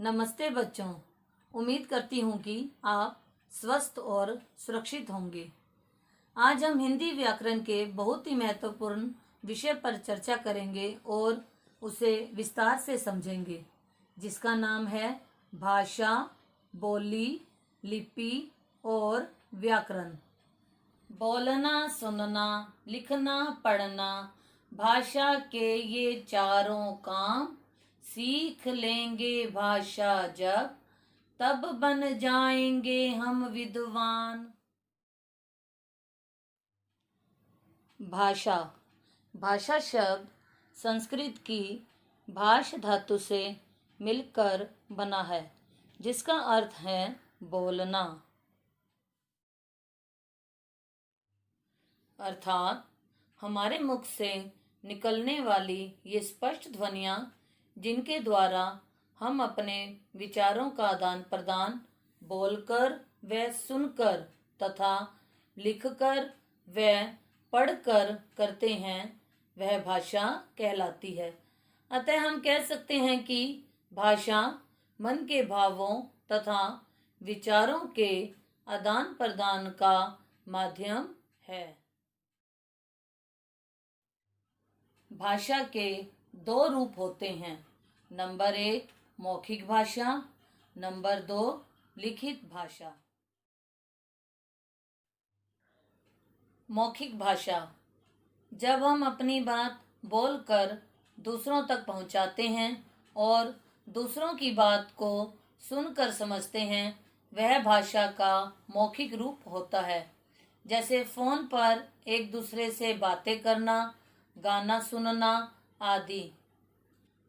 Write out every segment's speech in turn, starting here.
नमस्ते बच्चों। उम्मीद करती हूँ कि आप स्वस्थ और सुरक्षित होंगे। आज हम हिंदी व्याकरण के बहुत ही महत्वपूर्ण विषय पर चर्चा करेंगे और उसे विस्तार से समझेंगे, जिसका नाम है भाषा, बोली, लिपि और व्याकरण। बोलना, सुनना, लिखना, पढ़ना, भाषा के ये चारों काम सीख लेंगे भाषा जब, तब बन जाएंगे हम विद्वान। भाषा। भाषा शब्द संस्कृत की भाष धातु से मिलकर बना है, जिसका अर्थ है बोलना। अर्थात हमारे मुख से निकलने वाली ये स्पष्ट ध्वनियाँ, जिनके द्वारा हम अपने विचारों का आदान प्रदान बोलकर व सुनकर तथा लिखकर व पढ़कर करते हैं, वह भाषा कहलाती है। अतः हम कह सकते हैं कि भाषा मन के भावों तथा विचारों के आदान प्रदान का माध्यम है। भाषा के दो रूप होते हैं। नंबर 1 मौखिक भाषा, नंबर 2 लिखित भाषा। मौखिक भाषा। जब हम अपनी बात बोलकर दूसरों तक पहुंचाते हैं और दूसरों की बात को सुनकर समझते हैं, वह भाषा का मौखिक रूप होता है। जैसे फोन पर एक दूसरे से बातें करना, गाना सुनना आदि।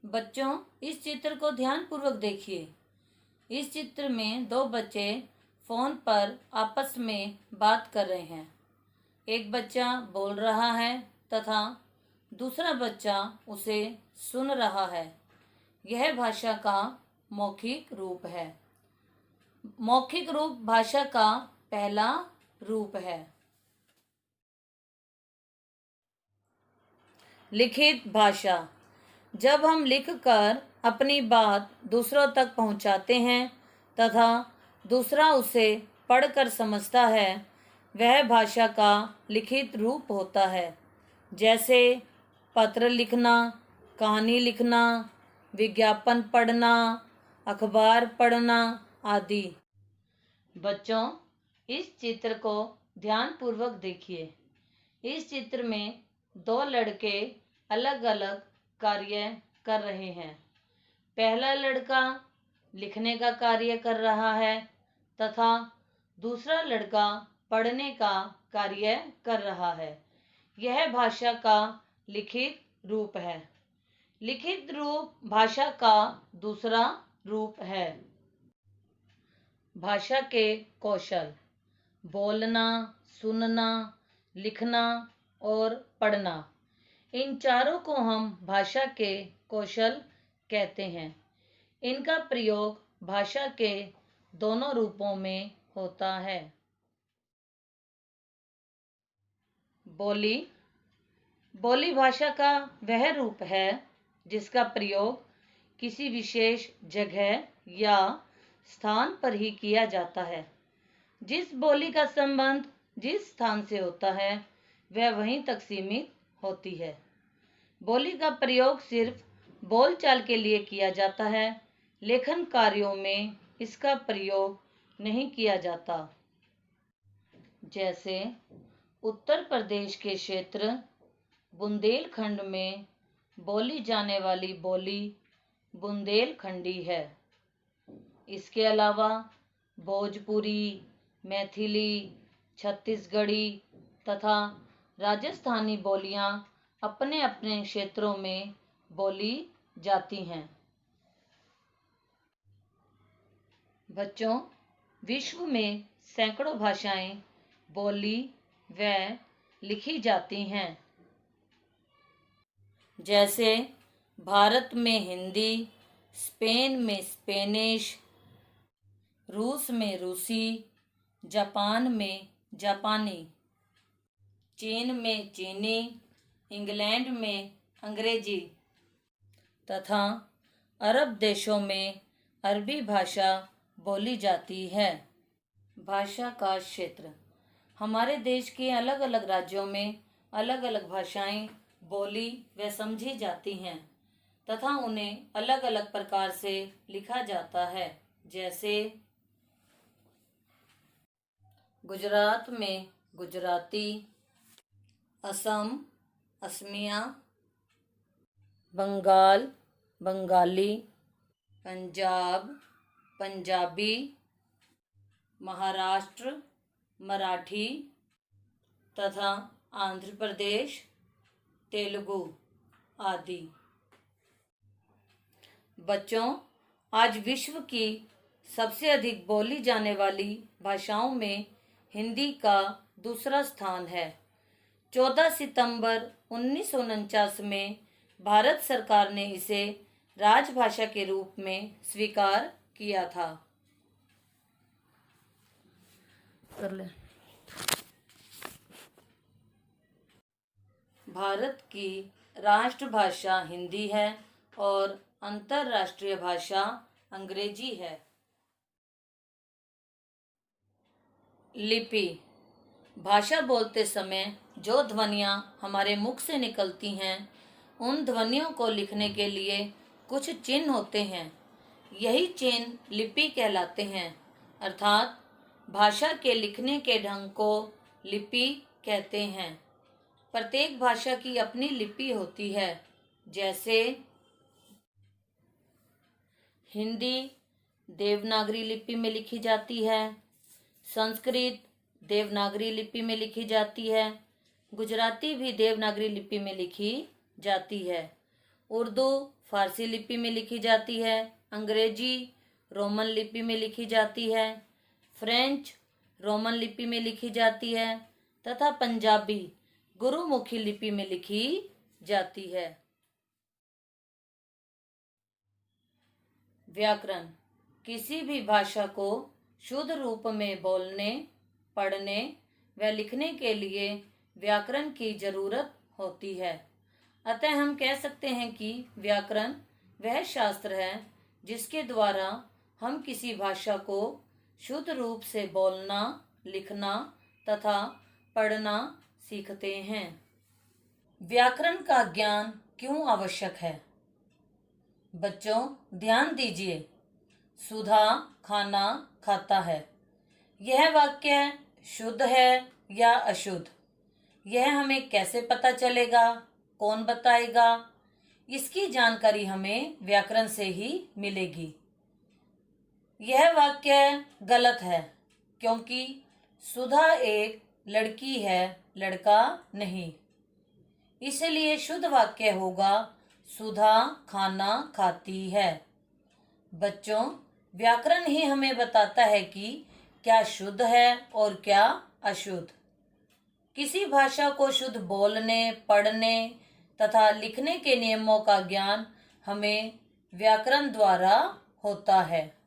बच्चों, इस चित्र को ध्यान पूर्वक देखिए। इस चित्र में दो बच्चे फोन पर आपस में बात कर रहे हैं। एक बच्चा बोल रहा है तथा दूसरा बच्चा उसे सुन रहा है। यह भाषा का मौखिक रूप है। मौखिक रूप भाषा का पहला रूप है। लिखित भाषा। जब हम लिखकर अपनी बात दूसरों तक पहुंचाते हैं तथा दूसरा उसे पढ़कर समझता है, वह भाषा का लिखित रूप होता है। जैसे पत्र लिखना, कहानी लिखना, विज्ञापन पढ़ना, अखबार पढ़ना आदि। बच्चों, इस चित्र को ध्यान पूर्वक देखिए। इस चित्र में दो लड़के अलग अलग कार्य कर रहे हैं। पहला लड़का लिखने का कार्य कर रहा है तथा दूसरा लड़का पढ़ने का कार्य कर रहा है। यह भाषा का लिखित रूप है। लिखित रूप भाषा का दूसरा रूप है। भाषा के कौशल। बोलना, सुनना, लिखना और पढ़ना, इन चारों को हम भाषा के कौशल कहते हैं। इनका प्रयोग भाषा के दोनों रूपों में होता है। बोली। बोली भाषा का वह रूप है जिसका प्रयोग किसी विशेष जगह या स्थान पर ही किया जाता है। जिस बोली का संबंध जिस स्थान से होता है, वह वहीं तक सीमित होती है। बोली का प्रयोग सिर्फ बोलचाल के लिए किया जाता है। लेखन कार्यों में इसका प्रयोग नहीं किया जाता। जैसे उत्तर प्रदेश के क्षेत्र बुंदेलखंड में बोली जाने वाली बोली बुंदेलखंडी है। इसके अलावा भोजपुरी, मैथिली, छत्तीसगढ़ी तथा राजस्थानी बोलियां अपने अपने क्षेत्रों में बोली जाती हैं। बच्चों, विश्व में सैकड़ों भाषाएं बोली व लिखी जाती हैं। जैसे भारत में हिंदी, स्पेन में स्पेनिश, रूस में रूसी, जापान में जापानी, चीन में चीनी, इंग्लैंड में अंग्रेजी तथा अरब देशों में अरबी भाषा बोली जाती है। भाषा का क्षेत्र। हमारे देश के अलग अलग राज्यों में अलग अलग भाषाएं बोली व समझी जाती हैं तथा उन्हें अलग अलग प्रकार से लिखा जाता है। जैसे गुजरात में गुजराती, असम असमिया, बंगाल बंगाली, पंजाब पंजाबी, महाराष्ट्र मराठी तथा आंध्र प्रदेश तेलुगु आदि। बच्चों, आज विश्व की सबसे अधिक बोली जाने वाली भाषाओं में हिंदी का दूसरा स्थान है। 14 सितंबर 1949 में भारत सरकार ने इसे राजभाषा के रूप में स्वीकार किया था। कर ले। भारत की राष्ट्रभाषा हिंदी है और अंतर्राष्ट्रीय भाषा अंग्रेजी है। लिपि। भाषा बोलते समय जो ध्वनियाँ हमारे मुख से निकलती हैं, उन ध्वनियों को लिखने के लिए कुछ चिन्ह होते हैं। यही चिन्ह लिपि कहलाते हैं, अर्थात भाषा के लिखने के ढंग को लिपि कहते हैं। प्रत्येक भाषा की अपनी लिपि होती है। जैसे हिंदी देवनागरी लिपि में लिखी जाती है, संस्कृत देवनागरी लिपि में लिखी जाती है, गुजराती भी देवनागरी लिपि में लिखी जाती है, उर्दू फारसी लिपि में लिखी जाती है, अंग्रेजी रोमन लिपि में लिखी जाती है, फ्रेंच रोमन लिपि में लिखी जाती है तथा पंजाबी गुरुमुखी लिपि में लिखी जाती है। व्याकरण। किसी भी भाषा को शुद्ध रूप में बोलने, पढ़ने व लिखने के लिए व्याकरण की जरूरत होती है। अतः हम कह सकते हैं कि व्याकरण वह शास्त्र है जिसके द्वारा हम किसी भाषा को शुद्ध रूप से बोलना, लिखना तथा पढ़ना सीखते हैं। व्याकरण का ज्ञान क्यों आवश्यक है? बच्चों, ध्यान दीजिए। सुधा खाना खाता है, यह वाक्य शुद्ध है या अशुद्ध? यह हमें कैसे पता चलेगा? कौन बताएगा? इसकी जानकारी हमें व्याकरण से ही मिलेगी। यह वाक्य गलत है क्योंकि सुधा एक लड़की है, लड़का नहीं। इसलिए शुद्ध वाक्य होगा सुधा खाना खाती है। बच्चों, व्याकरण ही हमें बताता है कि क्या शुद्ध है और क्या अशुद्ध। किसी भाषा को शुद्ध बोलने, पढ़ने तथा लिखने के नियमों का ज्ञान हमें व्याकरण द्वारा होता है।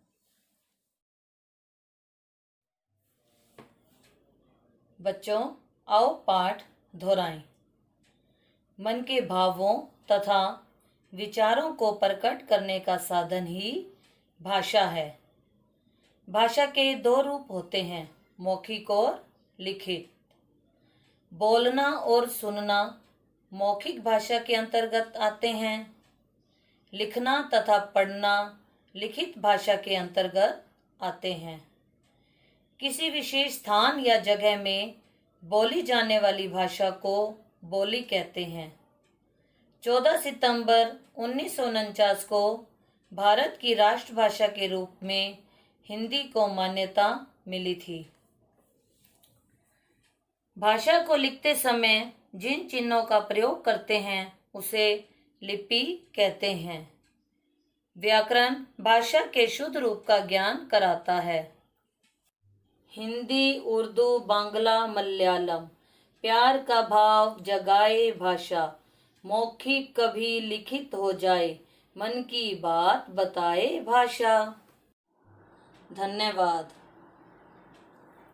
बच्चों, आओ पाठ दोहराएं। मन के भावों तथा विचारों को प्रकट करने का साधन ही भाषा है। भाषा के दो रूप होते हैं, मौखिक और लिखित। बोलना और सुनना मौखिक भाषा के अंतर्गत आते हैं। लिखना तथा पढ़ना लिखित भाषा के अंतर्गत आते हैं। किसी विशेष स्थान या जगह में बोली जाने वाली भाषा को बोली कहते हैं। 14 सितंबर 1949 को भारत की राष्ट्रभाषा के रूप में हिंदी को मान्यता मिली थी। भाषा को लिखते समय जिन चिन्हों का प्रयोग करते हैं उसे लिपि कहते हैं। व्याकरण भाषा के शुद्ध रूप का ज्ञान कराता है। हिंदी, उर्दू, बांग्ला, मलयालम प्यार का भाव जगाए भाषा, मौखिक कभी लिखित हो जाए, मन की बात बताए भाषा। धन्यवाद।